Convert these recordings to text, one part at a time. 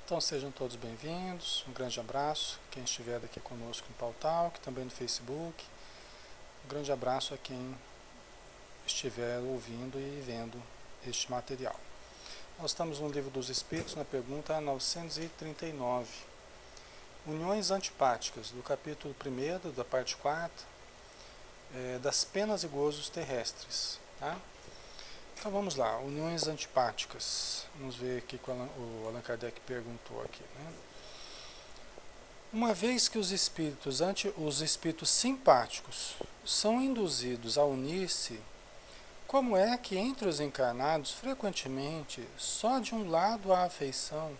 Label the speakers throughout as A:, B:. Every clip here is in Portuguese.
A: Então sejam todos bem-vindos, um grande abraço a quem estiver aqui conosco no Pautalk, também no Facebook. Um grande abraço a quem estiver ouvindo e vendo este material. Nós estamos no Livro dos Espíritos, na pergunta 939. Uniões antipáticas, do capítulo 1º, da parte 4, das penas e gozos terrestres. Tá? Então vamos lá, uniões antipáticas. Vamos ver aqui que o Allan Kardec perguntou aqui. Né? Uma vez que os espíritos simpáticos são induzidos a unir-se, como é que entre os encarnados frequentemente só de um lado há afeição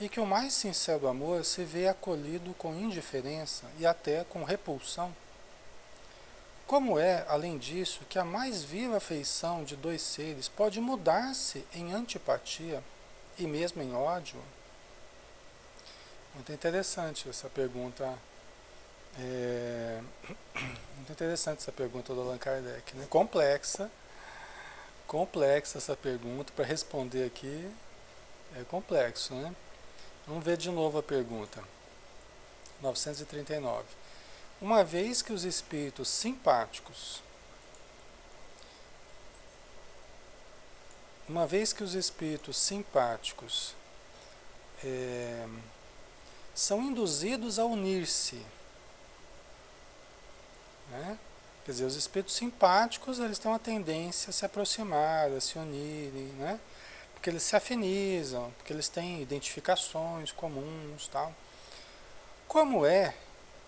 A: e que o mais sincero amor se vê acolhido com indiferença e até com repulsão? Como é, além disso, que a mais viva afeição de dois seres pode mudar-se em antipatia e mesmo em ódio? Muito interessante essa pergunta. Muito interessante essa pergunta do Allan Kardec, né? Complexa essa pergunta, para responder aqui é complexo, né? Vamos ver de novo a pergunta. 939. Uma vez que os espíritos simpáticos são induzidos a unir-se, né? Quer dizer, os espíritos simpáticos, eles têm uma tendência a se aproximar, a se unirem, né? Porque eles se afinizam, porque eles têm identificações comuns, tal. Como é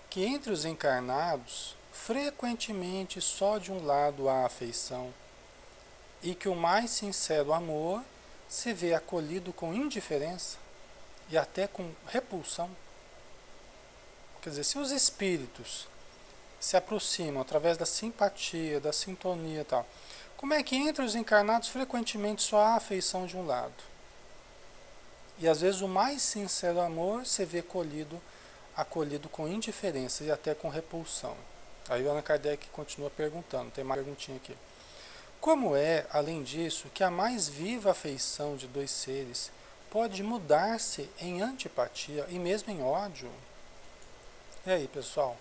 A: que entre os encarnados, frequentemente só de um lado há afeição, e que o mais sincero amor se vê acolhido com indiferença e até com repulsão? Quer dizer, se os espíritos se aproximam através da simpatia, da sintonia e tal, como é que entre os encarnados frequentemente só há afeição de um lado? E às vezes o mais sincero amor se vê acolhido com indiferença e até com repulsão. Aí o Allan Kardec continua perguntando, tem mais perguntinha aqui. Como é, além disso, que a mais viva afeição de dois seres pode mudar-se em antipatia e mesmo em ódio? E aí, pessoal,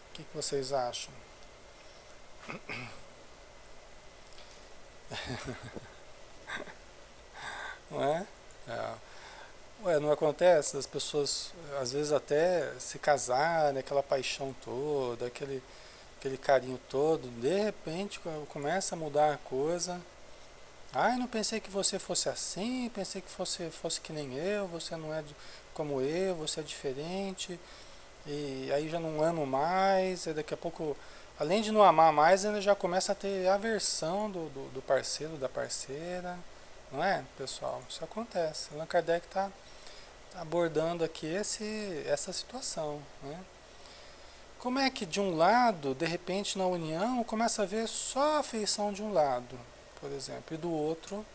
A: o que vocês acham? Não é? Ué, não acontece? As pessoas, às vezes, até se casarem, aquela paixão toda, aquele carinho todo, de repente começa a mudar a coisa. Ai, não pensei que você fosse assim, pensei que você fosse que nem eu, você não é como eu, você é diferente, e aí já não amo mais, e daqui a pouco, além de não amar mais, ainda já começa a ter aversão do parceiro, da parceira, não é, pessoal? Isso acontece. Allan Kardec está abordando aqui essa situação, né? Como é que de um lado, de repente na união, começa a ver só a afeição de um lado, por exemplo, e do outro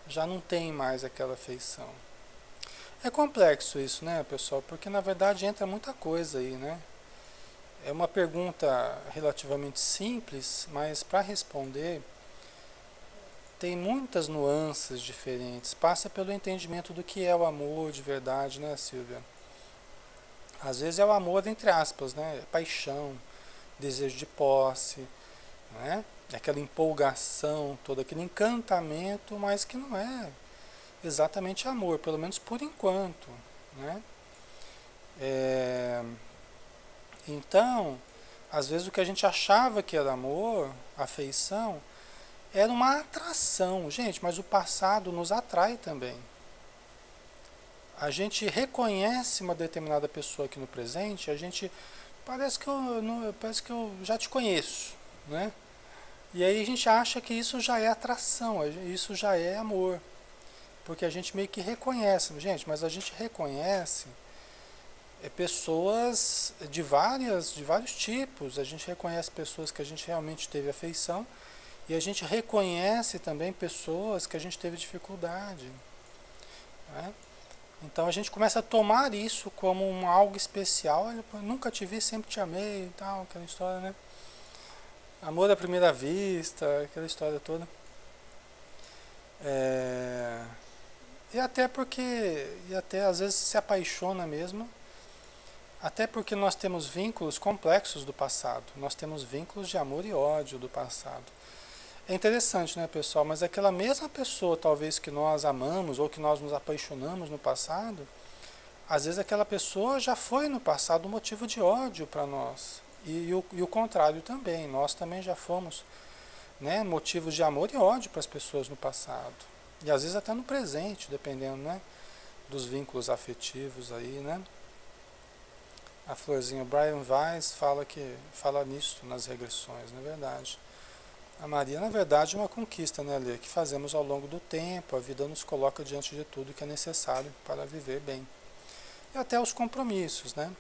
A: já não tem mais aquela afeição? É complexo isso, né, pessoal? Porque na verdade entra muita coisa aí, né? É uma pergunta relativamente simples, mas para responder tem muitas nuances diferentes. Passa pelo entendimento do que é o amor de verdade, né, Silvia? Às vezes é o amor entre aspas, né? É paixão, desejo de posse, né? É aquela empolgação, todo aquele encantamento, mas que não é exatamente amor, pelo menos por enquanto, né? Então, às vezes o que a gente achava que era amor, afeição, era uma atração. Gente, mas o passado nos atrai também. A gente reconhece uma determinada pessoa aqui no presente, a gente parece que eu já te conheço, né? E aí a gente acha que isso já é atração, isso já é amor, porque a gente meio que reconhece, gente, mas a gente reconhece pessoas de vários tipos, a gente reconhece pessoas que a gente realmente teve afeição e a gente reconhece também pessoas que a gente teve dificuldade, né? Então a gente começa a tomar isso como algo especial. Eu nunca te vi, sempre te amei e tal, aquela história, né? Amor à primeira vista, aquela história toda. e até às vezes se apaixona mesmo, até porque nós temos vínculos complexos do passado, nós temos vínculos de amor e ódio do passado. É interessante, né, pessoal? Mas aquela mesma pessoa, talvez, que nós amamos ou que nós nos apaixonamos no passado, às vezes aquela pessoa já foi no passado um motivo de ódio para nós. E o contrário também, nós também já fomos, né, motivos de amor e ódio para as pessoas no passado. E às vezes até no presente, dependendo, né, dos vínculos afetivos aí, né? A Florzinha, o Brian Weiss fala nisso nas regressões, não é verdade? A Maria, na verdade, é uma conquista, né, Lê, que fazemos ao longo do tempo. A vida nos coloca diante de tudo que é necessário para viver bem. E até os compromissos, né?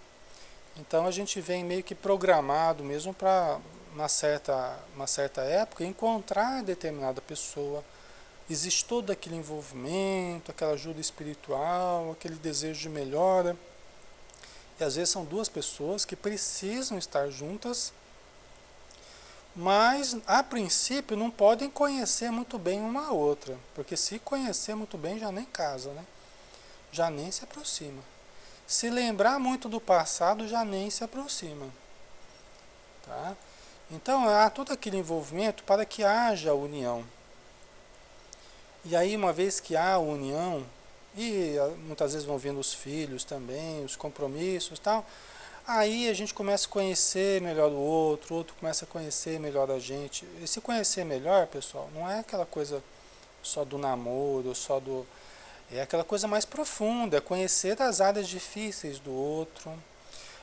A: Então a gente vem meio que programado mesmo para uma certa época encontrar determinada pessoa. Existe todo aquele envolvimento, aquela ajuda espiritual, aquele desejo de melhora. E às vezes são duas pessoas que precisam estar juntas, mas a princípio não podem conhecer muito bem uma a outra, porque se conhecer muito bem já nem casa, né? Já nem se aproxima. Se lembrar muito do passado já nem se aproxima, tá? Então há todo aquele envolvimento para que haja união. E aí, uma vez que há união, e muitas vezes vão vindo os filhos também, os compromissos e tal, aí a gente começa a conhecer melhor o outro começa a conhecer melhor a gente. E se conhecer melhor, pessoal, não é aquela coisa só do namoro, só do... É aquela coisa mais profunda, é conhecer as áreas difíceis do outro.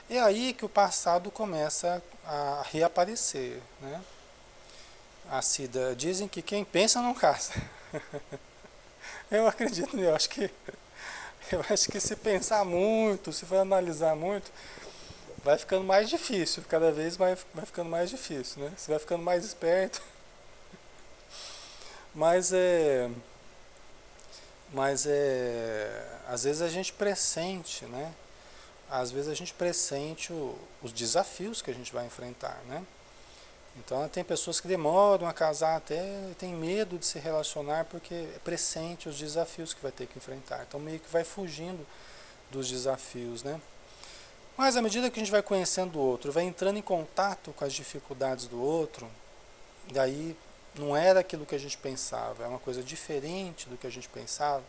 A: É aí que o passado começa a reaparecer, né? A Cida, dizem que quem pensa não casa. Eu acredito, eu acho que se pensar muito, se for analisar muito, vai ficando mais difícil, cada vez vai ficando mais difícil, né? Você vai ficando mais esperto, mas é, às vezes a gente pressente, né? Às vezes a gente pressente os desafios que a gente vai enfrentar, né? Então tem pessoas que demoram a casar até, tem medo de se relacionar porque pressente os desafios que vai ter que enfrentar. Então meio que vai fugindo dos desafios, né? Mas à medida que a gente vai conhecendo o outro, vai entrando em contato com as dificuldades do outro, daí não era aquilo que a gente pensava, é uma coisa diferente do que a gente pensava.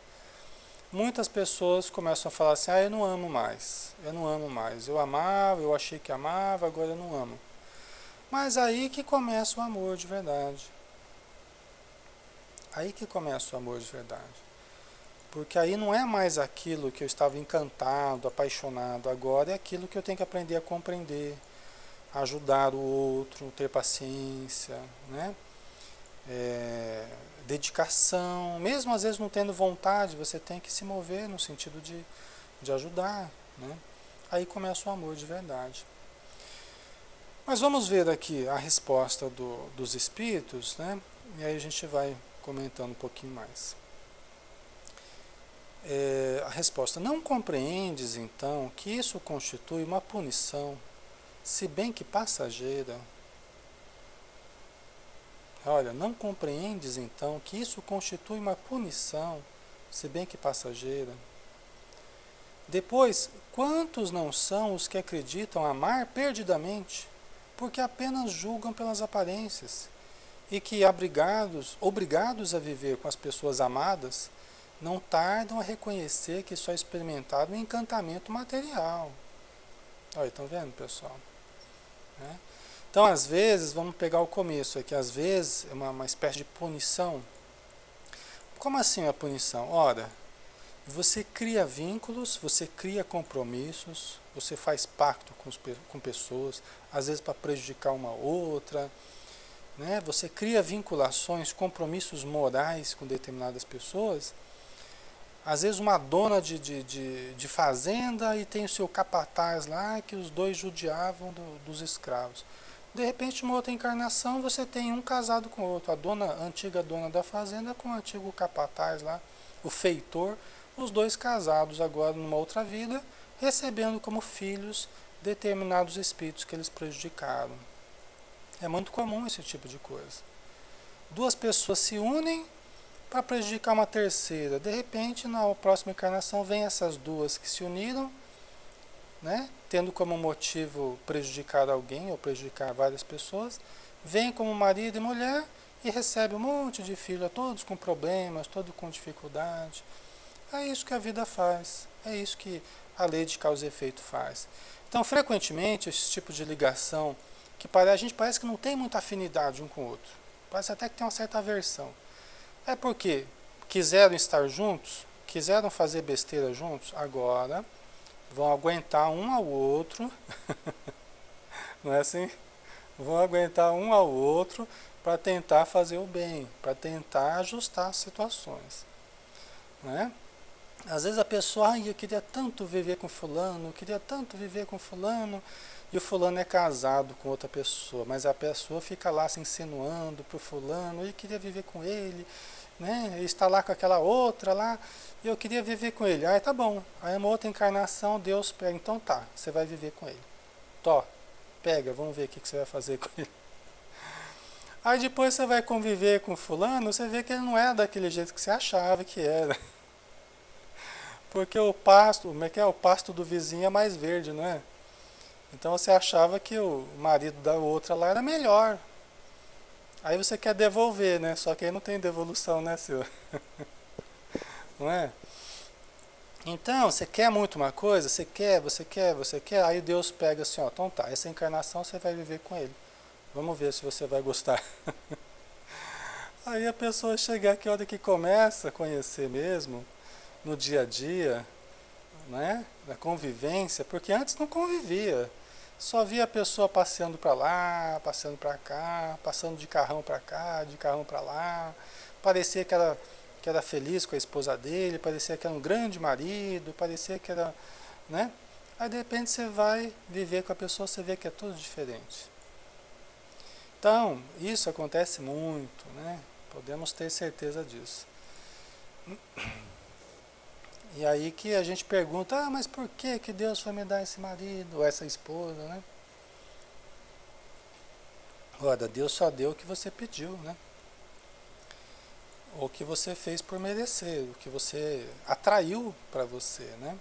A: Muitas pessoas começam a falar assim, eu não amo mais, eu amava, eu achei que amava, agora eu não amo. Mas aí que começa o amor de verdade. Aí que começa o amor de verdade. Porque aí não é mais aquilo que eu estava encantado, apaixonado, agora é aquilo que eu tenho que aprender a compreender, ajudar o outro, ter paciência, né? Dedicação, mesmo às vezes não tendo vontade, você tem que se mover no sentido de ajudar, né? Aí começa o amor de verdade. Mas vamos ver aqui a resposta dos espíritos, né? E aí a gente vai comentando um pouquinho mais. A resposta: não compreendes então que isso constitui uma punição, se bem que passageira? Olha, não compreendes então que isso constitui uma punição, se bem que passageira? Depois, quantos não são os que acreditam amar perdidamente, porque apenas julgam pelas aparências, e que, obrigados a viver com as pessoas amadas, não tardam a reconhecer que só experimentaram um encantamento material. Olha, estão vendo, pessoal? Né? Então, às vezes, vamos pegar o começo aqui, às vezes é uma espécie de punição. Como assim a punição? Ora, você cria vínculos, você cria compromissos, você faz pacto com pessoas, às vezes para prejudicar uma outra, né? Você cria vinculações, compromissos morais com determinadas pessoas. Às vezes uma dona de fazenda e tem o seu capataz lá, que os dois judiavam dos escravos. De repente, uma outra encarnação, você tem um casado com o outro. A antiga dona da fazenda com o antigo capataz lá, o feitor, os dois casados agora numa outra vida, recebendo como filhos determinados espíritos que eles prejudicaram. É muito comum esse tipo de coisa. Duas pessoas se unem para prejudicar uma terceira. De repente, na próxima encarnação, vem essas duas que se uniram, né? Tendo como motivo prejudicar alguém ou prejudicar várias pessoas, vem como marido e mulher e recebe um monte de filhos, todos com problemas, todos com dificuldade. É isso que a vida faz, é isso que a lei de causa e efeito faz. Então, frequentemente, esse tipo de ligação, que a gente parece que não tem muita afinidade um com o outro, parece até que tem uma certa aversão. É porque quiseram estar juntos, quiseram fazer besteira juntos, agora vão aguentar um ao outro, não é assim? Vão aguentar um ao outro para tentar fazer o bem, para tentar ajustar as situações, né? Às vezes a pessoa, eu queria tanto viver com fulano, eu queria tanto viver com fulano, e o fulano é casado com outra pessoa, mas a pessoa fica lá se insinuando pro fulano, eu queria viver com ele, né? Ele está lá com aquela outra lá, e eu queria viver com ele. Aí tá bom, aí uma outra encarnação, Deus pega, então tá, você vai viver com ele. Tó, pega, vamos ver o que você vai fazer com ele. Aí depois você vai conviver com fulano, você vê que ele não é daquele jeito que você achava que era. Porque o pasto, como é que é? O pasto do vizinho é mais verde, não é? Então você achava que o marido da outra lá era melhor. Aí você quer devolver, né? Só que aí não tem devolução, né, senhor? Não é? Então, você quer muito uma coisa, você quer, aí Deus pega assim, ó, então tá, essa encarnação você vai viver com ele. Vamos ver se você vai gostar. Aí a pessoa chegar aqui, a hora que começa a conhecer mesmo, no dia a dia, né, na convivência, porque antes não convivia. Só via a pessoa passeando para lá, passeando para cá, passando de carrão para cá, de carrão para lá. Parecia que era feliz com a esposa dele, parecia que era um grande marido, parecia que era, né? Aí de repente você vai viver com a pessoa, você vê que é tudo diferente. Então, isso acontece muito, né? Podemos ter certeza disso. E aí que a gente pergunta, mas por que Deus foi me dar esse marido ou essa esposa, né? Ora, Deus só deu o que você pediu, né? Ou o que você fez por merecer, o que você atraiu para você, né?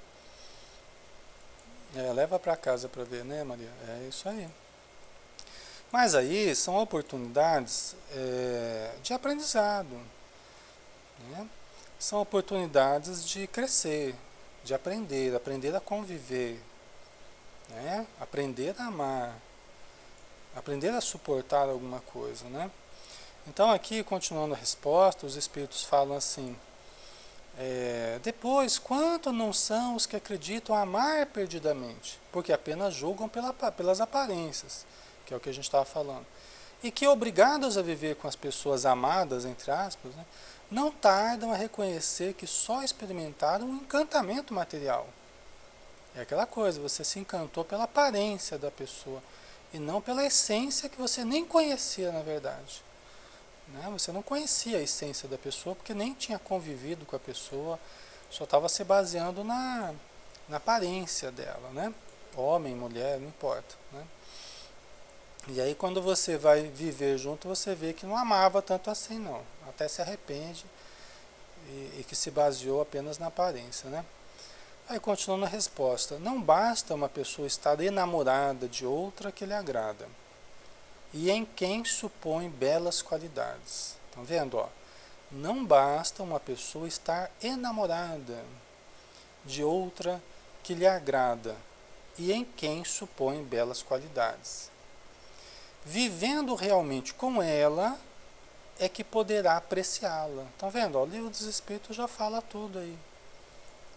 A: Leva para casa para ver, né, Maria? É isso aí. Mas aí são oportunidades de aprendizado, né? São oportunidades de crescer, de aprender, aprender a conviver, né? Aprender a amar, aprender a suportar alguma coisa, né? Então aqui, continuando a resposta, os espíritos falam assim, depois, quanto não são os que acreditam amar perdidamente, porque apenas julgam pelas aparências, que é o que a gente estava falando, e que obrigados a viver com as pessoas amadas, entre aspas, né, não tardam a reconhecer que só experimentaram um encantamento material. É aquela coisa, você se encantou pela aparência da pessoa e não pela essência que você nem conhecia na verdade. Né? Você não conhecia a essência da pessoa porque nem tinha convivido com a pessoa, só estava se baseando na aparência dela, né? Homem, mulher, não importa, né? E aí quando você vai viver junto, você vê que não amava tanto assim não, até se arrepende e que se baseou apenas na aparência, né? Aí continuando a resposta, não basta uma pessoa estar enamorada de outra que lhe agrada, e em quem supõe belas qualidades. Estão vendo? Ó? Não basta uma pessoa estar enamorada de outra que lhe agrada, e em quem supõe belas qualidades. Vivendo realmente com ela, é que poderá apreciá-la. Estão vendo? Ó, o livro dos Espíritos já fala tudo aí.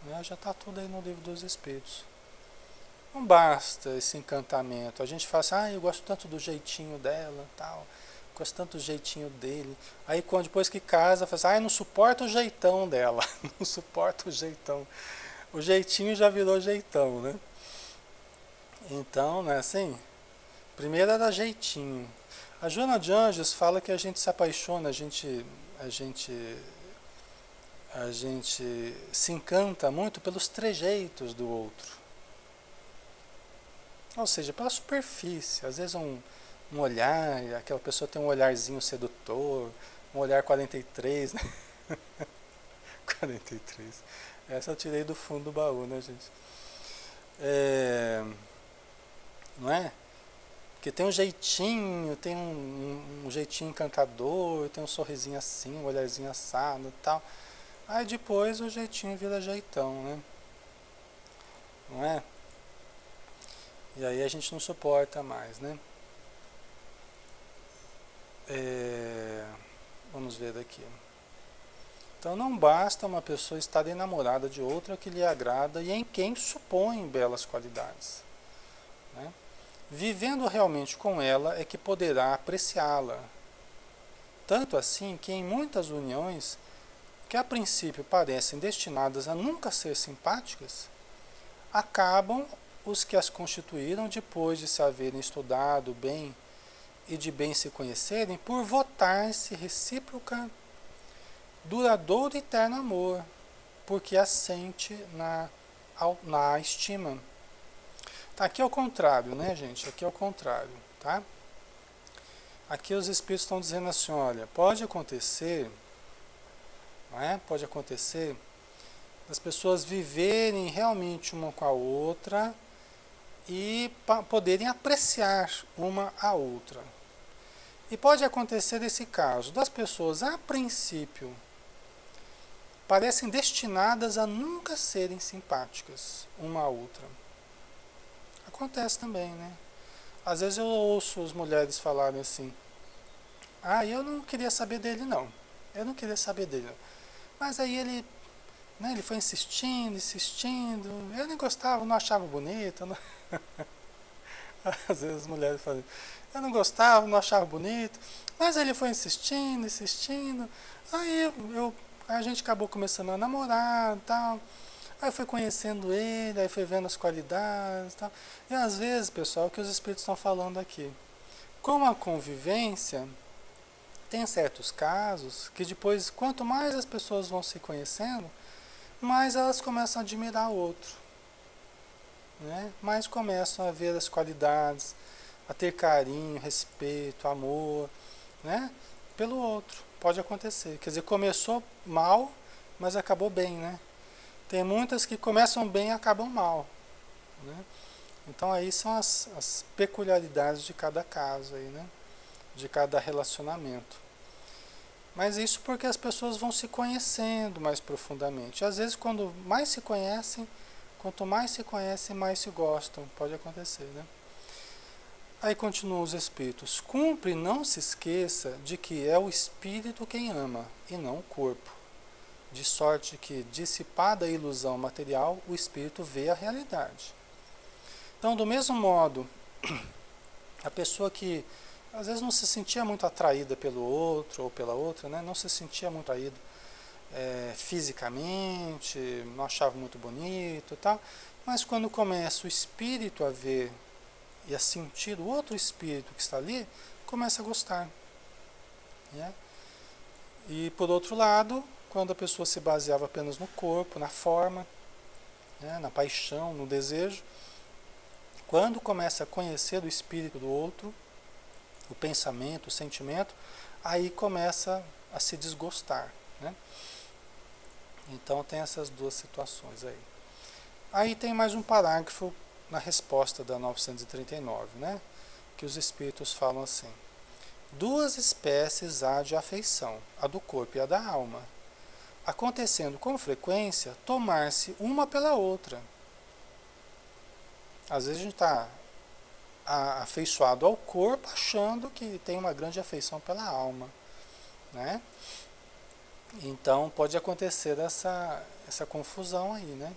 A: Né? Já está tudo aí no livro dos Espíritos. Não basta esse encantamento. A gente fala assim, eu gosto tanto do jeitinho dela, tal, gosto tanto do jeitinho dele. Aí quando depois que casa, fala assim, não suporto o jeitão dela, não suporto o jeitão. O jeitinho já virou jeitão, né? Então, né, assim, primeiro era jeitinho. A Joana de Anjos fala que a gente se apaixona, a gente se encanta muito pelos trejeitos do outro. Ou seja, pela superfície. Às vezes um olhar, aquela pessoa tem um olharzinho sedutor, um olhar 43, né? 43. Essa eu tirei do fundo do baú, né, gente? É, não é? Porque tem um jeitinho, tem um jeitinho encantador, tem um sorrisinho assim, um olharzinho assado e tal. Aí depois o jeitinho vira jeitão, né? Não é? E aí a gente não suporta mais, né? É, vamos ver daqui. Então não basta uma pessoa estar enamorada de outra que lhe agrada e em quem supõe belas qualidades, né? Vivendo realmente com ela é que poderá apreciá-la. Tanto assim que em muitas uniões, que a princípio parecem destinadas a nunca ser simpáticas, acabam os que as constituíram depois de se haverem estudado bem e de bem se conhecerem por votar-se recíproca, duradouro e eterno amor, porque assente na estima. Tá, aqui é o contrário, né, gente? Aqui é o contrário, tá? Aqui os espíritos estão dizendo assim, olha, pode acontecer, não é? Pode acontecer as pessoas viverem realmente uma com a outra e poderem apreciar uma a outra. E pode acontecer esse caso das pessoas, a princípio, parecem destinadas a nunca serem simpáticas uma à outra. Acontece também, né? Às vezes eu ouço as mulheres falarem assim, eu não queria saber dele não. Eu não queria saber dele. Mas aí ele, né, ele foi insistindo, insistindo. Eu nem gostava, não achava bonito. Não... Às vezes as mulheres falam, eu não gostava, não achava bonito. Mas ele foi insistindo, insistindo. Aí a gente acabou começando a namorar e tal. Aí foi conhecendo ele, aí foi vendo as qualidades e tal. E às vezes, pessoal, o que os espíritos estão falando aqui? Com a convivência, tem certos casos que depois, quanto mais as pessoas vão se conhecendo, mais elas começam a admirar o outro, né? Mais começam a ver as qualidades, a ter carinho, respeito, amor, né? Pelo outro. Pode acontecer. Quer dizer, começou mal, mas acabou bem, né? Tem muitas que começam bem e acabam mal, né? Então aí são as peculiaridades de cada caso aí, né? De cada relacionamento. Mas isso porque as pessoas vão se conhecendo mais profundamente. Às vezes quando mais se conhecem, quanto mais se conhecem, mais se gostam. Pode acontecer, né? Aí continuam os espíritos. Cumpre não se esqueça de que é o espírito quem ama, e não o corpo. De sorte que, dissipada a ilusão material, o espírito vê a realidade. Então, do mesmo modo, a pessoa que às vezes não se sentia muito atraída pelo outro ou pela outra, né? Não se sentia muito atraído fisicamente, não achava muito bonito e tal, mas quando começa o espírito a ver e a sentir o outro espírito que está ali, começa a gostar, né? E por outro lado, quando a pessoa se baseava apenas no corpo, na forma, né, na paixão, no desejo, quando começa a conhecer o espírito do outro, o pensamento, o sentimento, aí começa a se desgostar, né? Então tem essas duas situações aí. Aí tem mais um parágrafo na resposta da 939, né? Que os espíritos falam assim: duas espécies há de afeição, a do corpo e a da alma, acontecendo com frequência tomar-se uma pela outra. Às vezes a gente está afeiçoado ao corpo, achando que tem uma grande afeição pela alma, né? Então pode acontecer essa confusão aí, né?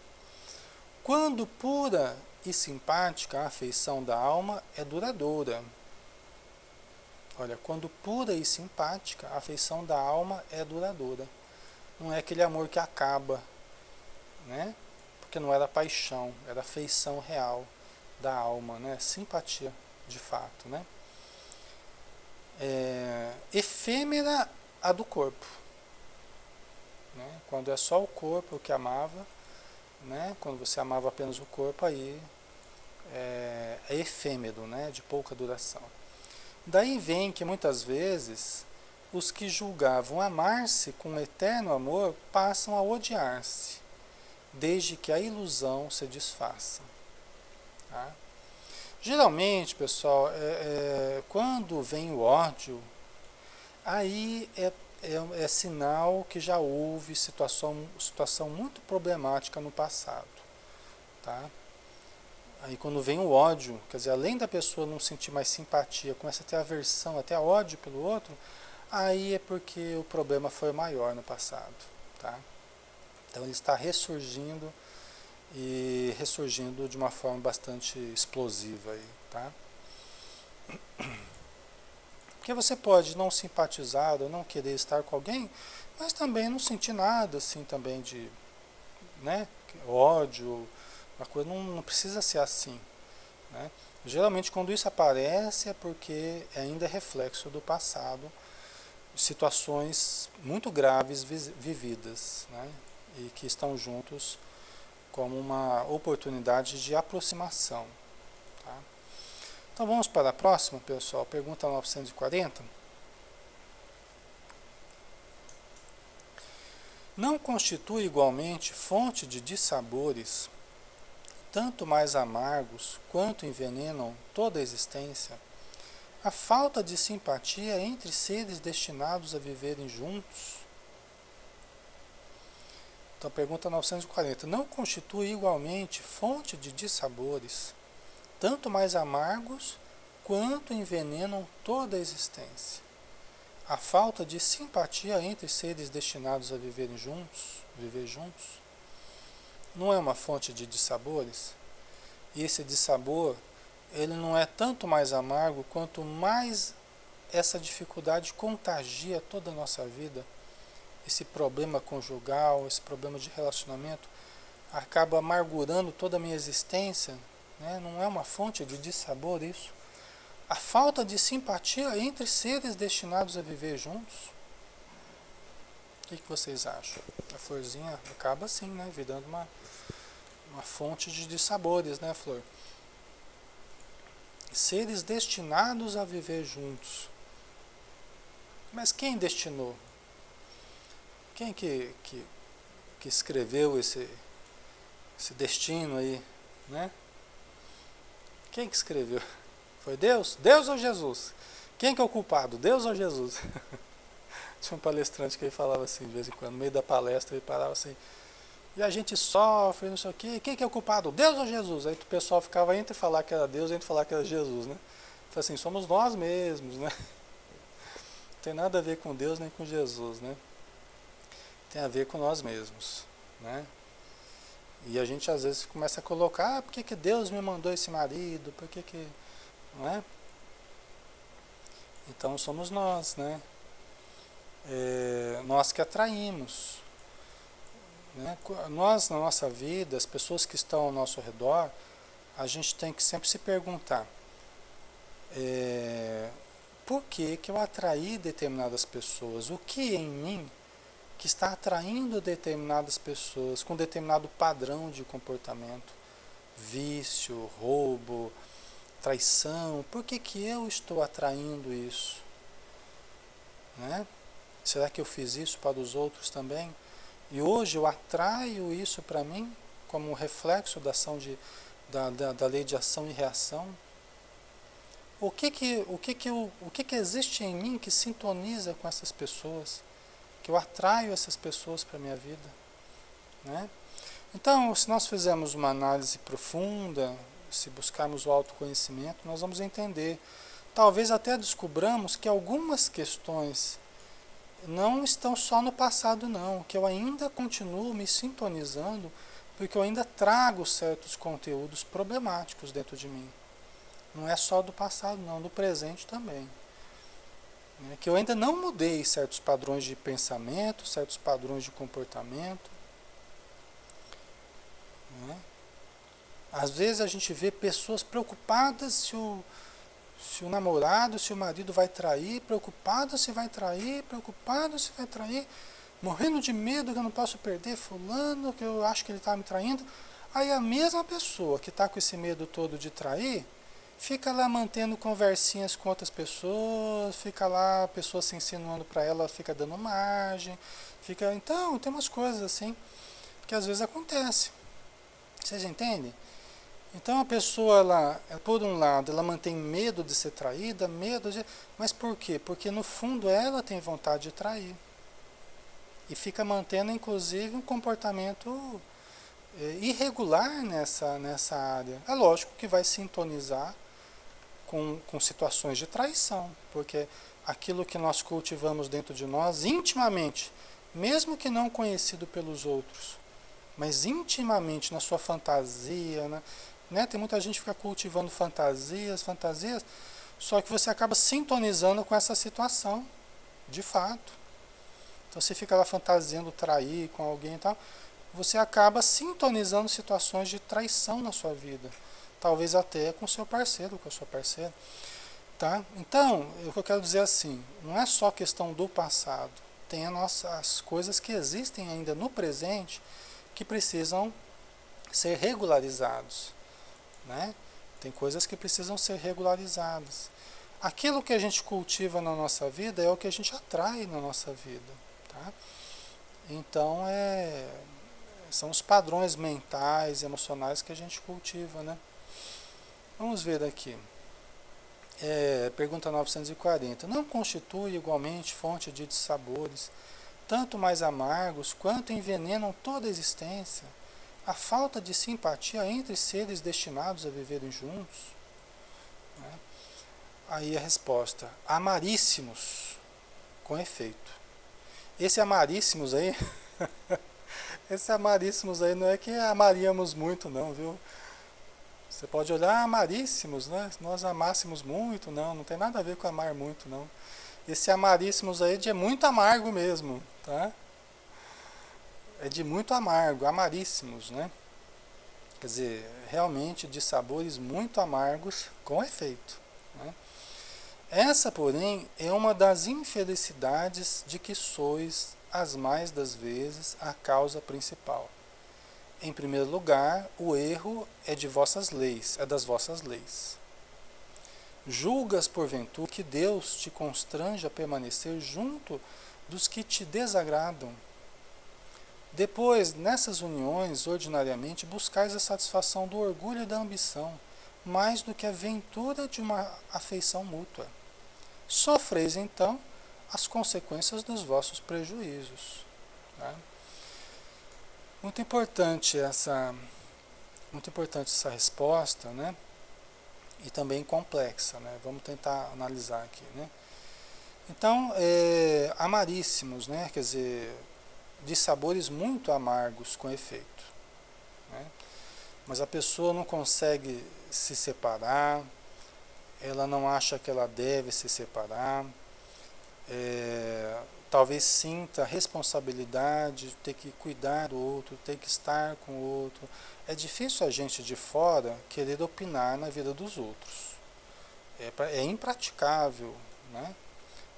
A: Quando pura e simpática, a afeição da alma é duradoura. Olha, quando pura e simpática, a afeição da alma é duradoura. Não é aquele amor que acaba, né? Porque não era paixão, era afeição real da alma, né? Simpatia, de fato, né? Efêmera a do corpo, né? Quando é só o corpo que amava, né? Quando você amava apenas o corpo, aí efêmero, né? De pouca duração. Daí vem que muitas vezes os que julgavam amar-se com eterno amor passam a odiar-se, desde que a ilusão se desfaça. Tá? Geralmente, pessoal, quando vem o ódio, aí é sinal que já houve situação muito problemática no passado. Tá? Aí quando vem o ódio, quer dizer, além da pessoa não sentir mais simpatia, começa a ter aversão, até ódio pelo outro, aí é porque o problema foi maior no passado. Tá? Então ele está ressurgindo e ressurgindo de uma forma bastante explosiva aí, tá? Porque você pode não simpatizar ou não querer estar com alguém, mas também não sentir nada assim também de, né, ódio, uma coisa não precisa ser assim, né? Geralmente quando isso aparece é porque ainda é reflexo do passado, situações muito graves vividas, né? E que estão juntos como uma oportunidade de aproximação. Tá? Então vamos para a próxima, pessoal. Pergunta 940. Não constitui igualmente fonte de dissabores, tanto mais amargos quanto envenenam toda a existência, a falta de simpatia entre seres destinados a viverem juntos? Então, pergunta 940. Não constitui igualmente fonte de dissabores, tanto mais amargos quanto envenenam toda a existência, a falta de simpatia entre seres destinados a viver juntos? Não é uma fonte de dissabores? E esse dissabor, ele não é tanto mais amargo quanto mais essa dificuldade contagia toda a nossa vida. Esse problema conjugal, esse problema de relacionamento, acaba amargurando toda a minha existência, né? Não é uma fonte de dissabor isso? A falta de simpatia entre seres destinados a viver juntos? O que vocês acham? A florzinha acaba assim, né? Virando uma fonte de dissabores, né, Flor? Seres destinados a viver juntos. Mas quem destinou? Quem que escreveu esse destino aí, né? Quem que escreveu? Foi Deus? Deus ou Jesus? Quem que é o culpado? Deus ou Jesus? Tinha um palestrante que ele falava assim, de vez em quando, no meio da palestra, ele parava assim, e a gente sofre, não sei o quê, quem que é o culpado? Deus ou Jesus? Aí o pessoal ficava entre falar que era Deus e entre falar que era Jesus, né? Então assim, somos nós mesmos, né? Não tem nada a ver com Deus nem com Jesus, né? Tem a ver com nós mesmos, né? E a gente às vezes começa a colocar, por que Deus me mandou esse marido? Por que não é? Então somos nós, né? Nós que atraímos, né? Nós na nossa vida, as pessoas que estão ao nosso redor, a gente tem que sempre se perguntar, por que eu atraí determinadas pessoas? O que em mim que está atraindo determinadas pessoas com determinado padrão de comportamento, vício, roubo, traição? Por que eu estou atraindo isso? Né? Será que eu fiz isso para os outros também? E hoje eu atraio isso para mim como um reflexo da ação da lei de ação e reação? O que existe em mim que sintoniza com essas pessoas? Que eu atraio essas pessoas para a minha vida, né? Então, se nós fizermos uma análise profunda, se buscarmos o autoconhecimento, nós vamos entender, talvez até descobramos que algumas questões não estão só no passado não, que eu ainda continuo me sintonizando, porque eu ainda trago certos conteúdos problemáticos dentro de mim. Não é só do passado não, do presente também. Que eu ainda não mudei certos padrões de pensamento, certos padrões de comportamento. Né? Às vezes a gente vê pessoas preocupadas se o namorado, se o marido vai trair, preocupado se vai trair, morrendo de medo que eu não posso perder fulano, que eu acho que ele está me traindo. Aí a mesma pessoa que está com esse medo todo de trair, fica lá mantendo conversinhas com outras pessoas, fica lá, a pessoa se insinuando para ela, fica dando margem, fica, então, tem umas coisas assim que às vezes acontece. Vocês entendem? Então a pessoa, por um lado, ela mantém medo de ser traída, mas por quê? Porque no fundo ela tem vontade de trair. E fica mantendo, inclusive, um comportamento irregular nessa área. É lógico que vai sintonizar com situações de traição, porque aquilo que nós cultivamos dentro de nós, intimamente, mesmo que não conhecido pelos outros, mas intimamente na sua fantasia, né? Tem muita gente que fica cultivando fantasias, só que você acaba sintonizando com essa situação, de fato. Então você fica lá fantasiando trair com alguém e tal, você acaba sintonizando situações de traição na sua vida. Talvez até com o seu parceiro, com a sua parceira. Tá? Então, o que eu quero dizer assim, não é só questão do passado. Tem as coisas que existem ainda no presente que precisam ser regularizados. Né? Tem coisas que precisam ser regularizadas. Aquilo que a gente cultiva na nossa vida é o que a gente atrai na nossa vida. Tá? Então, são os padrões mentais, emocionais que a gente cultiva. Né? Vamos ver aqui. Pergunta 940. Não constitui igualmente fonte de dissabores, tanto mais amargos, quanto envenenam toda a existência, a falta de simpatia entre seres destinados a viverem juntos? Né? Aí a resposta: amaríssimos, com efeito. Esse amaríssimos aí, esse amaríssimos aí não é que amaríamos muito não, viu? Você pode olhar amaríssimos, né? Nós amássemos muito, não tem nada a ver com amar muito, não. Esse amaríssimos aí é muito amargo mesmo, tá? É de muito amargo, amaríssimos, né? Quer dizer, realmente de sabores muito amargos com efeito. Né? Essa, porém, é uma das infelicidades de que sois, as mais das vezes, a causa principal. Em primeiro lugar, o erro é de vossas leis, é das vossas leis. Julgas, porventura, que Deus te constrange a permanecer junto dos que te desagradam. Depois, nessas uniões, ordinariamente, buscais a satisfação do orgulho e da ambição, mais do que a ventura de uma afeição mútua. Sofreis, então, as consequências dos vossos prejuízos. Tá? Muito importante essa resposta, né? E também complexa, né? Vamos tentar analisar aqui, né? Então, amaríssimos, né? Quer dizer, de sabores muito amargos com efeito, né? Mas a pessoa não consegue se separar, ela não acha que ela deve se separar, talvez sinta a responsabilidade de ter que cuidar do outro, ter que estar com o outro. É difícil a gente de fora querer opinar na vida dos outros. É impraticável, né?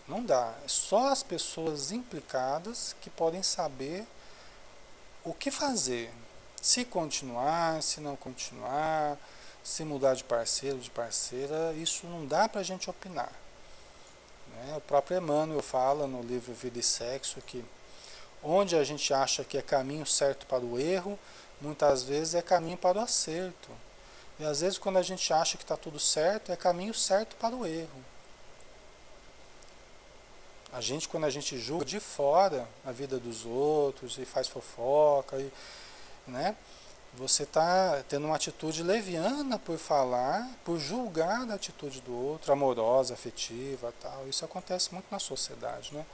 A: Não dá. É só as pessoas implicadas que podem saber o que fazer. Se continuar, se não continuar, se mudar de parceiro, de parceira, isso não dá para a gente opinar. O próprio Emmanuel fala no livro Vida e Sexo que onde a gente acha que é caminho certo para o erro, muitas vezes é caminho para o acerto. E às vezes quando a gente acha que está tudo certo, é caminho certo para o erro. Quando a gente julga de fora a vida dos outros e faz fofoca, né? Você está tendo uma atitude leviana por falar, por julgar a atitude do outro, amorosa, afetiva, tal. Isso acontece muito na sociedade, né?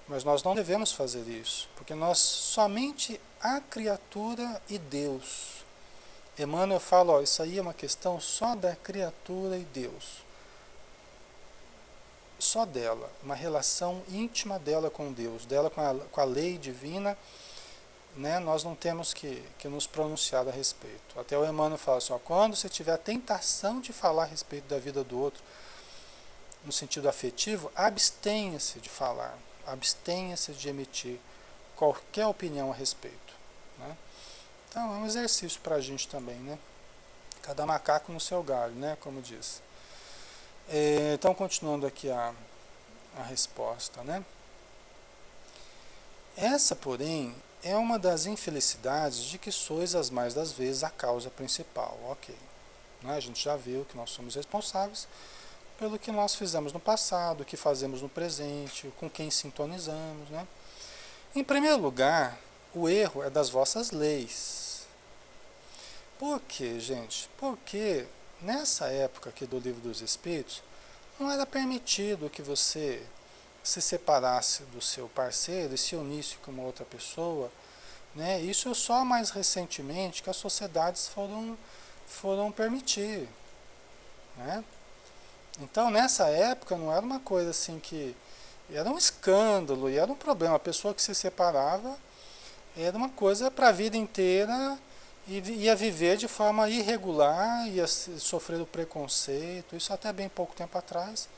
A: Mas nós não devemos fazer isso, porque nós somente a criatura e Deus. Emmanuel fala, isso aí é uma questão só da criatura e Deus. Só dela, uma relação íntima dela com Deus, dela com a lei divina, né? Nós não temos que nos pronunciar a respeito. Até o Emmanuel fala assim, quando você tiver a tentação de falar a respeito da vida do outro, no sentido afetivo, abstenha-se de falar, abstenha-se de emitir qualquer opinião a respeito. Né? Então é um exercício para a gente também, né? Cada macaco no seu galho, né? Como diz. Então, continuando aqui a resposta, né? Essa, porém, é uma das infelicidades de que sois as mais das vezes a causa principal, ok. Né? A gente já viu que nós somos responsáveis pelo que nós fizemos no passado, o que fazemos no presente, com quem sintonizamos, né? Em primeiro lugar, o erro é das vossas leis. Por quê, gente? Porque nessa época aqui do Livro dos Espíritos, não era permitido que você se separasse do seu parceiro e se unisse com uma outra pessoa, né? Isso só mais recentemente que as sociedades foram permitir, né? Então, nessa época, não era uma coisa assim que... Era um escândalo e era um problema. A pessoa que se separava era uma coisa para a vida inteira e ia viver de forma irregular, ia sofrer o preconceito. Isso até bem pouco tempo atrás.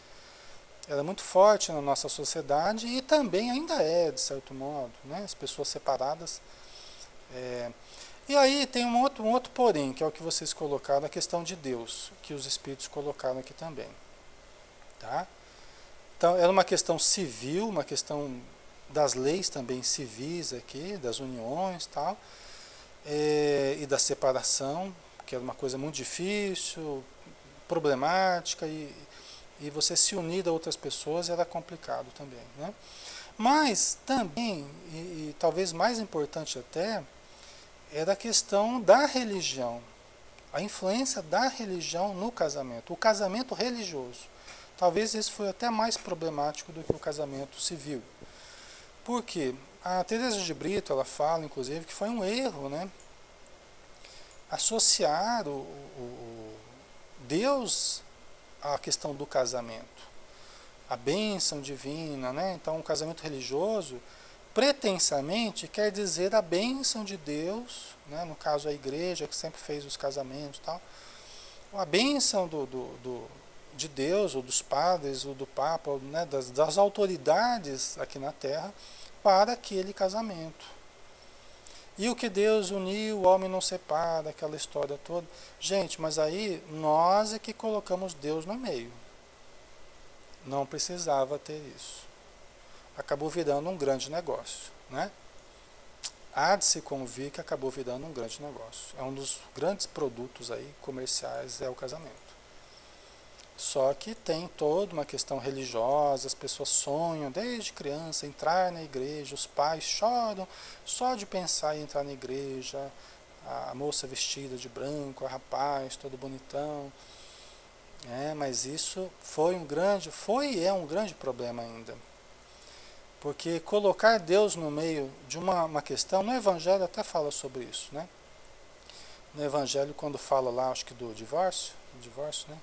A: Era muito forte na nossa sociedade e também ainda é, de certo modo, né? As pessoas separadas. E aí tem um outro porém, que é o que vocês colocaram, a questão de Deus, que os espíritos colocaram aqui também. Tá? Então, era uma questão civil, uma questão das leis também civis aqui, das uniões tal, e da separação, que era uma coisa muito difícil, problemática, e você se unir a outras pessoas era complicado também. Né? Mas também, e talvez mais importante até, era a questão da religião, a influência da religião no casamento, o casamento religioso. Talvez isso foi até mais problemático do que o casamento civil. Por quê? A Teresa de Brito, ela fala, inclusive, que foi um erro, né? Associar o Deus à questão do casamento. A bênção divina, né? Então, o casamento religioso, pretensamente, quer dizer a bênção de Deus, né? No caso, a igreja, que sempre fez os casamentos e tal. A bênção de Deus, ou dos padres, ou do Papa, né, das autoridades aqui na Terra, para aquele casamento. E o que Deus uniu, o homem não separa, aquela história toda. Gente, mas aí nós é que colocamos Deus no meio. Não precisava ter isso. Acabou virando um grande negócio, né? Há de se convir que acabou virando um grande negócio. É um dos grandes produtos aí comerciais, é o casamento. Só que tem toda uma questão religiosa, as pessoas sonham desde criança entrar na igreja, os pais choram só de pensar em entrar na igreja, a moça vestida de branco, o rapaz todo bonitão. Mas isso foi e é um grande problema ainda. Porque colocar Deus no meio de uma questão, no Evangelho até fala sobre isso, né? No Evangelho, quando fala lá, acho que do divórcio, né?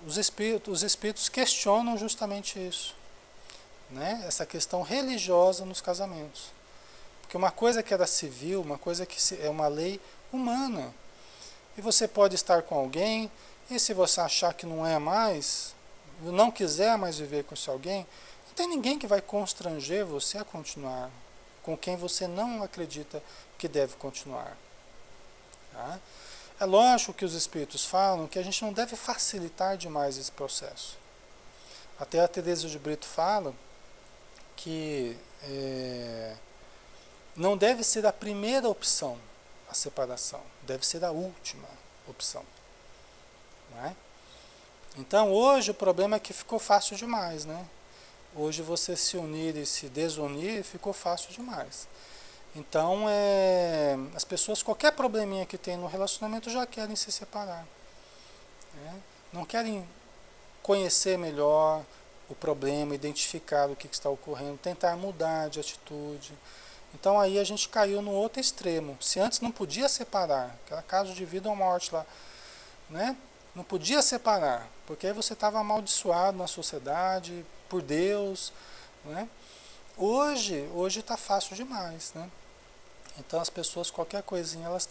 A: Os espíritos questionam justamente isso, né? Essa questão religiosa nos casamentos. Porque uma coisa que era civil, uma coisa que é uma lei humana. E você pode estar com alguém, e se você achar que não é mais, não quiser mais viver com esse alguém, não tem ninguém que vai constranger você a continuar com quem você não acredita que deve continuar. Tá? É lógico que os espíritos falam que a gente não deve facilitar demais esse processo. Até a Teresa de Brito fala que não deve ser a primeira opção a separação, deve ser a última opção. Não é? Então hoje o problema é que ficou fácil demais, né? Hoje você se unir e se desunir ficou fácil demais. Então as pessoas, qualquer probleminha que tem no relacionamento já querem se separar. Né? Não querem conhecer melhor o problema, identificar o que está ocorrendo, tentar mudar de atitude. Então aí a gente caiu no outro extremo. Se antes não podia separar, que era caso de vida ou morte lá, né? Não podia separar, porque aí você estava amaldiçoado na sociedade, por Deus, né? Hoje está fácil demais, né? Então as pessoas, qualquer coisinha, elas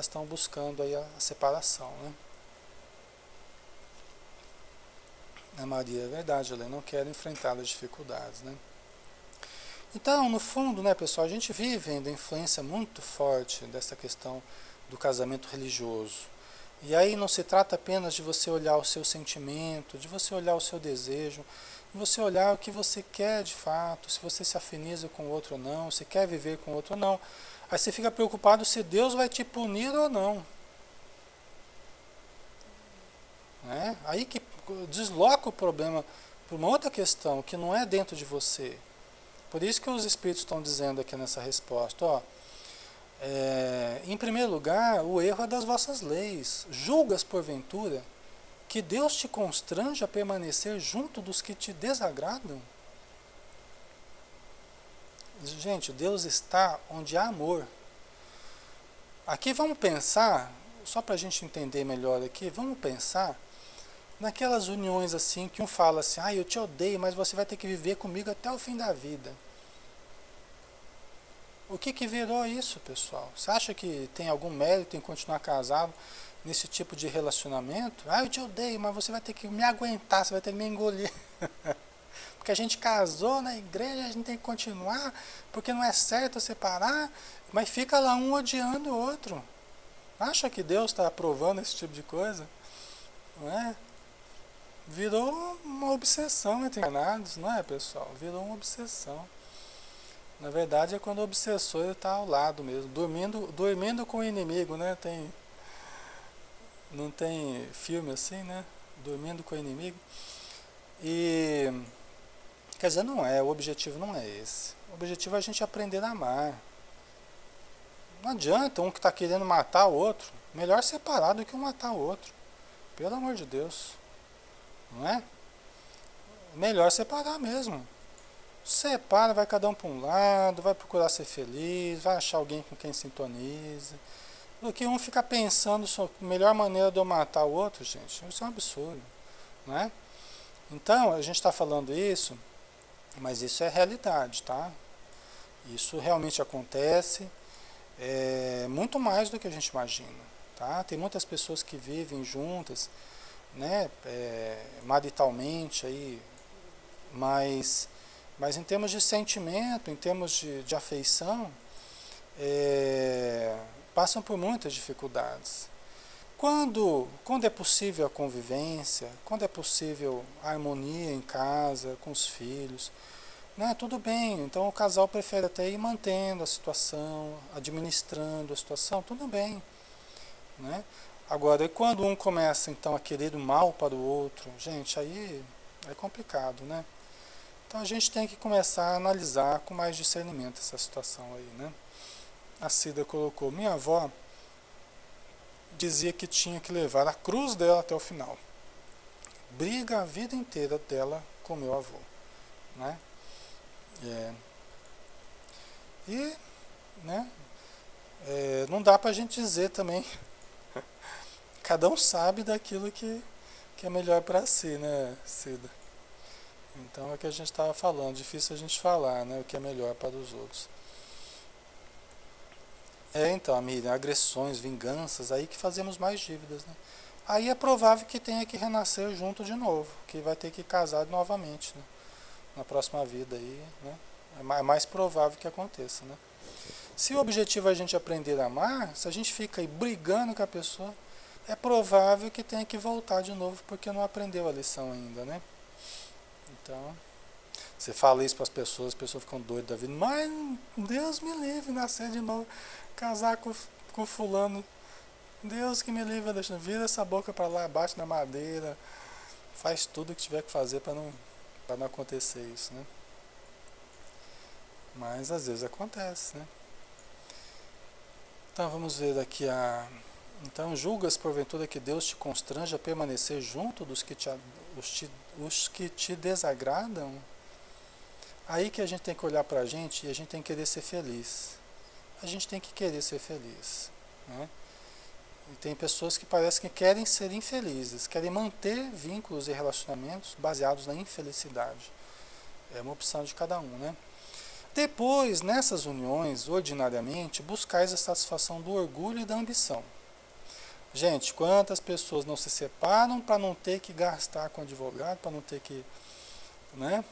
A: estão buscando aí a separação, né? A Maria, é verdade, ela não quer enfrentar as dificuldades, né? Então, no fundo, né, pessoal, a gente vive ainda a influência muito forte dessa questão do casamento religioso. E aí não se trata apenas de você olhar o seu sentimento, de você olhar o seu desejo, de você olhar o que você quer de fato, se você se afiniza com o outro ou não, se quer viver com o outro ou não. Aí você fica preocupado se Deus vai te punir ou não. Né? Aí que desloca o problema para uma outra questão, que não é dentro de você. Por isso que os Espíritos estão dizendo aqui nessa resposta, ó, em primeiro lugar, o erro é das vossas leis. Julgas, porventura, que Deus te constrange a permanecer junto dos que te desagradam? Gente, Deus está onde há amor. Aqui vamos pensar, só para a gente entender melhor aqui, vamos pensar naquelas uniões assim, que um fala assim, eu te odeio, mas você vai ter que viver comigo até o fim da vida. O que virou isso, pessoal? Você acha que tem algum mérito em continuar casado nesse tipo de relacionamento? Eu te odeio, mas você vai ter que me aguentar, você vai ter que me engolir. Porque a gente casou na igreja, a gente tem que continuar, porque não é certo separar, mas fica lá um odiando o outro. Acha que Deus está aprovando esse tipo de coisa? Não é? Virou uma obsessão entre enganados, não é, pessoal? Virou uma obsessão. Na verdade é quando o obsessor está ao lado mesmo, dormindo com o inimigo, né? Não tem filme assim, né? Dormindo com o inimigo. E quer dizer, não é, o objetivo não é esse. O objetivo é a gente aprender a amar. Não adianta um que está querendo matar o outro. Melhor separar do que um matar o outro. Pelo amor de Deus. Não é? Melhor separar mesmo. Separa, vai cada um para um lado, vai procurar ser feliz, vai achar alguém com quem sintoniza. Do que um ficar pensando sobre a melhor maneira de eu matar o outro, gente. Isso é um absurdo. Não é? Então, a gente está falando isso, mas isso é realidade, tá? Isso realmente acontece, muito mais do que a gente imagina, tá? Tem muitas pessoas que vivem juntas, né, maritalmente aí, mas em termos de sentimento, em termos de afeição, passam por muitas dificuldades. Quando é possível a convivência, quando é possível a harmonia em casa, com os filhos, né, tudo bem, então o casal prefere até ir mantendo a situação, administrando a situação, tudo bem. Né? Agora, quando um começa então a querer o mal para o outro, gente, aí é complicado, né? Então a gente tem que começar a analisar com mais discernimento essa situação aí, né? A Cida colocou, minha avó dizia que tinha que levar a cruz dela até o final. Briga a vida inteira dela com meu avô, né? E, né? Não dá pra gente dizer também. Cada um sabe daquilo que é melhor para si, né, Cida? Então é o que a gente estava falando, difícil a gente falar, né, o que é melhor para os outros. Então, Miriam, agressões, vinganças, aí que fazemos mais dívidas, né? Aí é provável que tenha que renascer junto de novo, que vai ter que casar novamente, né? Na próxima vida aí, né? É mais provável que aconteça, né? Se o objetivo é a gente aprender a amar, se a gente fica aí brigando com a pessoa, é provável que tenha que voltar de novo porque não aprendeu a lição ainda, né? Então, você fala isso para as pessoas ficam doidas da vida. Mas Deus me livre nascer de novo, casar com fulano. Deus que me livre, deixa, vira essa boca para lá, bate na madeira, faz tudo o que tiver que fazer para não acontecer isso, né? Mas às vezes acontece, né? Então vamos ver aqui Então julgas porventura que Deus te constrange a permanecer junto dos que os que te desagradam? Aí que a gente tem que olhar pra gente e a gente tem que querer ser feliz. A gente tem que querer ser feliz, né? E tem pessoas que parecem que querem ser infelizes, querem manter vínculos e relacionamentos baseados na infelicidade. É uma opção de cada um, né? Depois, nessas uniões, ordinariamente, buscais a satisfação do orgulho e da ambição. Gente, quantas pessoas não se separam para não ter que gastar com advogado, para não ter que, né?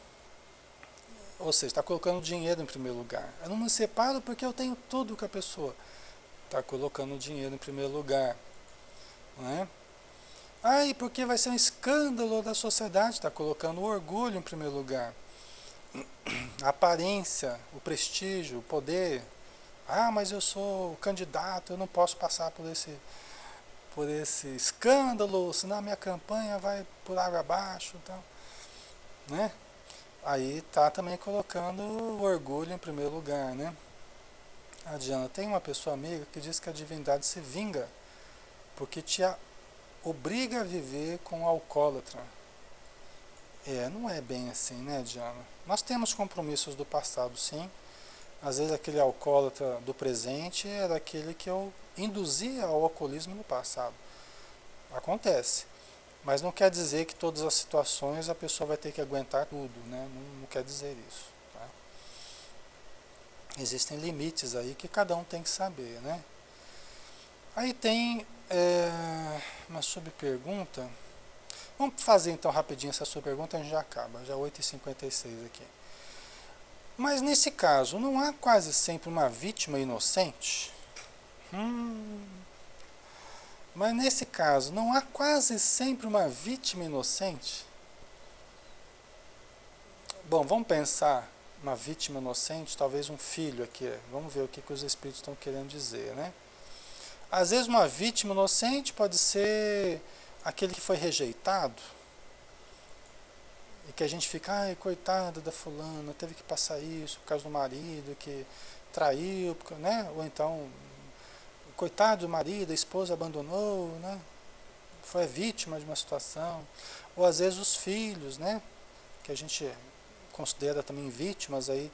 A: Ou seja, está colocando dinheiro em primeiro lugar. Eu não me separo porque eu tenho tudo com a pessoa. Está colocando o dinheiro em primeiro lugar, não é? Ai, porque vai ser um escândalo da sociedade, está colocando o orgulho em primeiro lugar. A aparência, o prestígio, o poder. Ah, mas eu sou candidato, eu não posso passar por esse escândalo, senão a minha campanha vai por água abaixo, então, né? Aí tá também colocando o orgulho em primeiro lugar, né? A Diana, tem uma pessoa amiga que diz que a divindade se vinga porque obriga a viver com o alcoólatra. Não é bem assim, né, Diana? Nós temos compromissos do passado, sim. Às vezes aquele alcoólatra do presente era aquele que eu induzia ao alcoolismo no passado. Acontece. Mas não quer dizer que todas as situações a pessoa vai ter que aguentar tudo, né? Não quer dizer isso. Tá? Existem limites aí que cada um tem que saber, né? Aí tem uma subpergunta. Vamos fazer então rapidinho essa subpergunta e a gente já acaba. Já 8h56 aqui. Mas nesse caso, não há quase sempre uma vítima inocente? Mas nesse caso, não há quase sempre uma vítima inocente? Bom, vamos pensar uma vítima inocente, talvez um filho aqui. Vamos ver o que os espíritos estão querendo dizer, né? Às vezes uma vítima inocente pode ser aquele que foi rejeitado, e que a gente fica, ai, coitada da fulana, teve que passar isso por causa do marido que traiu, né? Ou então, coitado do marido, a esposa abandonou, né? Foi vítima de uma situação. Ou às vezes os filhos, né? Que a gente considera também vítimas aí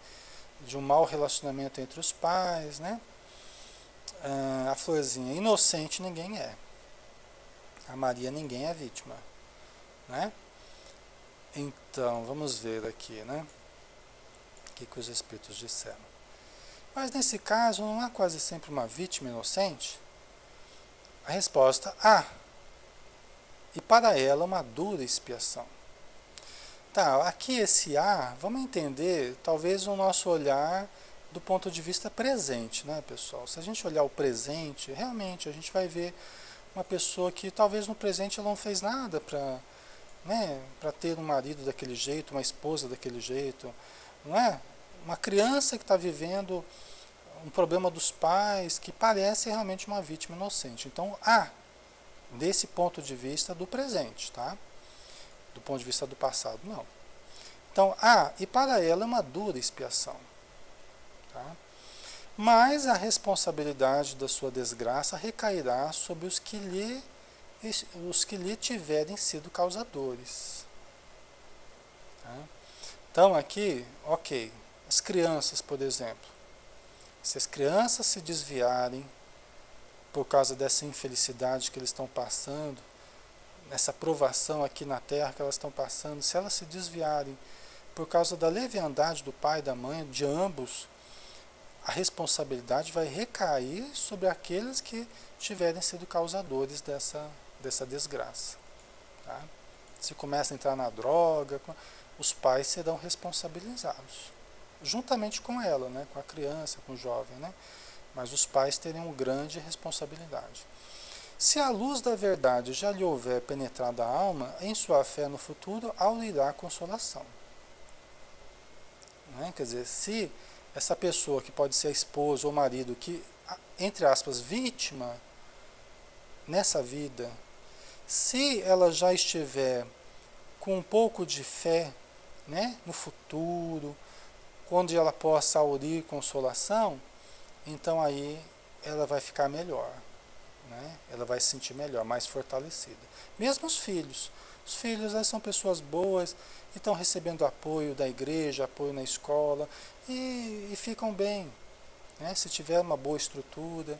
A: de um mau relacionamento entre os pais, né? A Florzinha, inocente ninguém é. A Maria ninguém é vítima, né? Então, vamos ver aqui, né? O que os espíritos disseram. Mas nesse caso, não há quase sempre uma vítima inocente? A resposta, há. E para ela, uma dura expiação. Tá, aqui esse há, vamos entender, talvez o nosso olhar do ponto de vista presente, né, pessoal? Se a gente olhar o presente, realmente a gente vai ver uma pessoa que talvez no presente ela não fez nada para, né, para ter um marido daquele jeito, uma esposa daquele jeito, não é? Uma criança que está vivendo um problema dos pais que parece realmente uma vítima inocente. Então, desse ponto de vista do presente, tá? Do ponto de vista do passado, não. Então, e para ela é uma dura expiação. Tá? Mas a responsabilidade da sua desgraça recairá sobre os que lhe tiverem sido causadores. Tá? Então aqui, ok, as crianças, por exemplo, se as crianças se desviarem por causa dessa infelicidade que eles estão passando, nessa provação aqui na Terra que elas estão passando, se elas se desviarem por causa da leviandade do pai e da mãe, de ambos, a responsabilidade vai recair sobre aqueles que tiverem sido causadores dessa desgraça. Tá? Se começa a entrar na droga, os pais serão responsabilizados, juntamente com ela, né? Com a criança, com o jovem, né? Mas os pais terem uma grande responsabilidade. Se a luz da verdade já lhe houver penetrado a alma, em sua fé no futuro, lhe dar consolação. Né? Quer dizer, se essa pessoa que pode ser a esposa ou o marido, que, entre aspas, vítima nessa vida, se ela já estiver com um pouco de fé, né, no futuro, onde ela possa aurir consolação, então aí ela vai ficar melhor, né? Ela vai se sentir melhor, mais fortalecida. Mesmo os filhos são pessoas boas e estão recebendo apoio da igreja, apoio na escola e ficam bem, né? Se tiver uma boa estrutura,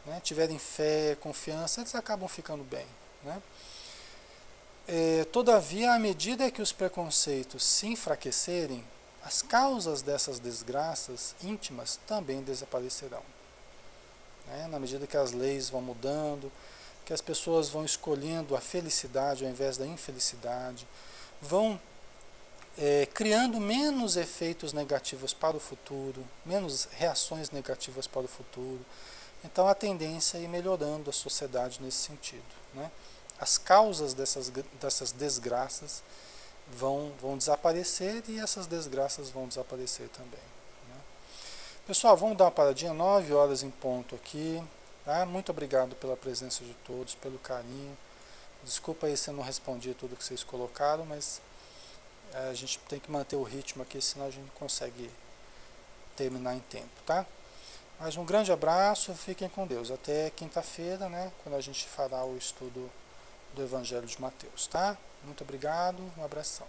A: né, tiverem fé, confiança, eles acabam ficando bem, né? Todavia, à medida que os preconceitos se enfraquecerem, as causas dessas desgraças íntimas também desaparecerão. Né? Na medida que as leis vão mudando, que as pessoas vão escolhendo a felicidade ao invés da infelicidade, vão criando menos efeitos negativos para o futuro, menos reações negativas para o futuro. Então a tendência é ir melhorando a sociedade nesse sentido, né? As causas dessas desgraças vão desaparecer e essas desgraças vão desaparecer também, né? Pessoal, vamos dar uma paradinha, 9 horas em ponto aqui, tá? Muito obrigado pela presença de todos, pelo carinho. Desculpa aí se eu não respondi tudo que vocês colocaram, mas a gente tem que manter o ritmo aqui, senão a gente não consegue terminar em tempo, tá? Mas um grande abraço, fiquem com Deus. Até quinta-feira, né, quando a gente fará o estudo do Evangelho de Mateus, tá? Muito obrigado, um abração.